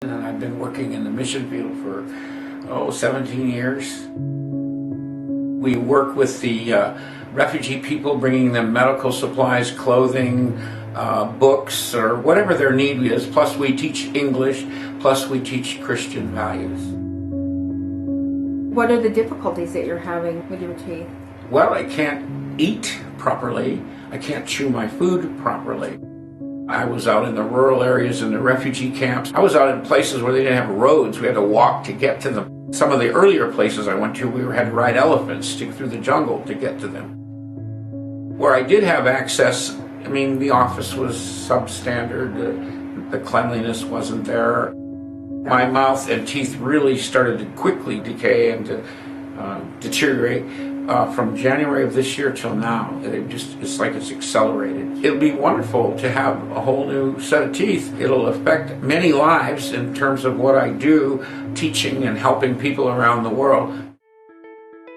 And I've been working in the mission field for 17 years. We work with the refugee people, bringing them medical supplies, clothing, books, or whatever their need is. Plus we teach English, plus we teach Christian values. What are the difficulties that you're having with your teeth? Well, I can't eat properly. I can't chew my food properly. I was out in the rural areas in the refugee camps. I was out in places where they didn't have roads. We had to walk to get to them. Some of the earlier places I went to, we had to ride elephants through the jungle to get to them. Where I did have access, I mean, the office was substandard. The cleanliness wasn't there. My mouth and teeth really started to quickly decay and to deteriorate from January of this year till now. It's like it's accelerated. It'll be wonderful to have a whole new set of teeth. It'll affect many lives in terms of what I do, teaching and helping people around the world.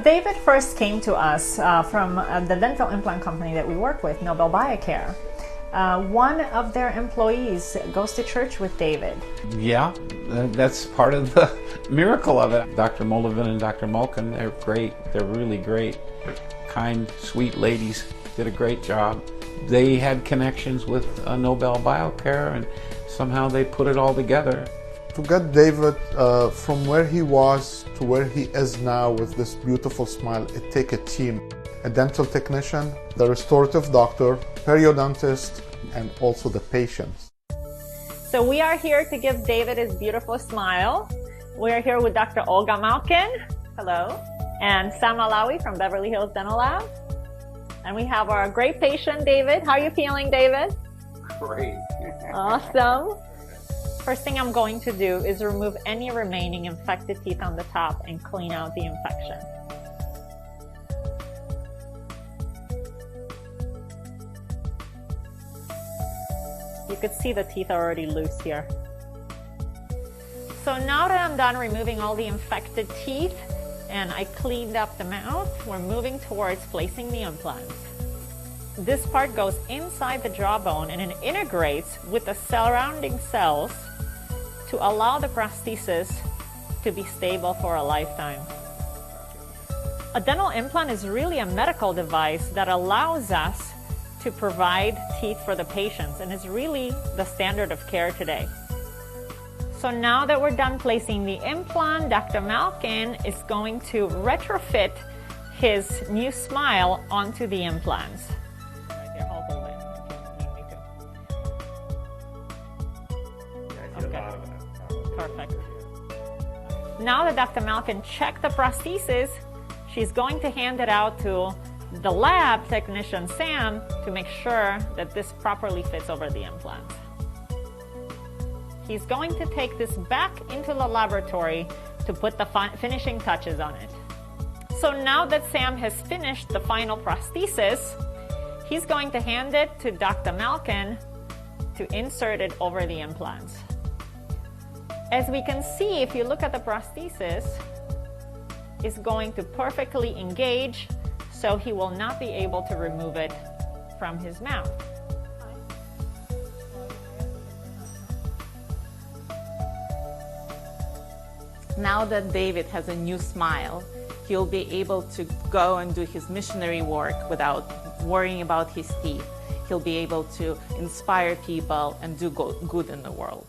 David first came to us from the dental implant company that we work with, Nobel Biocare. One of their employees goes to church with David. Yeah, that's part of the miracle of it. Dr. Moldovan and Dr. Malkin, they're great. They're really great, kind, sweet ladies. Did a great job. They had connections with Nobel Biocare, and somehow they put it all together. To get David from where he was to where he is now with this beautiful smile, it takes a team. A dental technician, the restorative doctor, periodontist, and also the patients. So we are here to give David his beautiful smile. We are here with Dr. Olga Malkin. Hello. And Sam Alawie from Beverly Hills Dental Lab. And we have our great patient, David. How are you feeling, David? Great. Awesome. First thing I'm going to do is remove any remaining infected teeth on the top and clean out the infection. You could see the teeth are already loose here. So now that I'm done removing all the infected teeth and I cleaned up the mouth, we're moving towards placing the implants. This part goes inside the jawbone and it integrates with the surrounding cells to allow the prosthesis to be stable for a lifetime. A dental implant is really a medical device that allows us to provide teeth for the patients, and is really the standard of care today. So now that we're done placing the implant, Dr. Malkin is going to retrofit his new smile onto the implants. Right here, I'll hold it if you need me to. Okay. Perfect. Now that Dr. Malkin checked the prosthesis, she's going to hand it out to the lab technician, Sam, to make sure that this properly fits over the implant. He's going to take this back into the laboratory to put the finishing touches on it. So now that Sam has finished the final prosthesis, he's going to hand it to Dr. Malkin to insert it over the implants. As we can see, if you look at the prosthesis, it's going to perfectly engage, so he will not be able to remove it from his mouth. Now that David has a new smile, he'll be able to go and do his missionary work without worrying about his teeth. He'll be able to inspire people and do good in the world.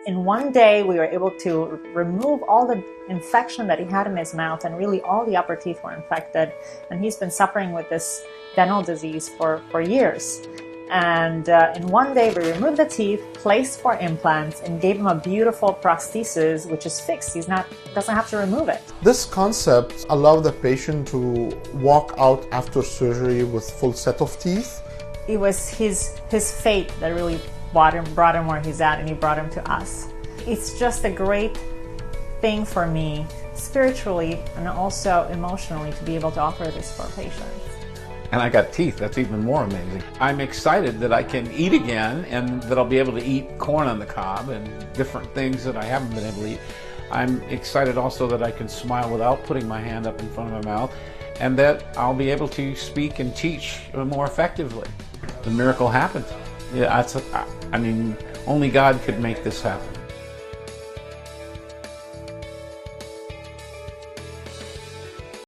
In one day, we were able to remove all the infection that he had in his mouth, and really all the upper teeth were infected. And he's been suffering with this dental disease for years. And in one day, we removed the teeth, placed 4 implants, and gave him a beautiful prosthesis, which is fixed. Doesn't have to remove it. This concept allows the patient to walk out after surgery with full set of teeth. It was his fate that really brought him where he's at, and he brought him to us. It's just a great thing for me, spiritually and also emotionally, to be able to offer this for patients. And I got teeth. That's even more amazing. I'm excited that I can eat again, and that I'll be able to eat corn on the cob and different things that I haven't been able to eat. I'm excited also that I can smile without putting my hand up in front of my mouth, and that I'll be able to speak and teach more effectively. The miracle happened. Yeah, I mean, only God could make this happen.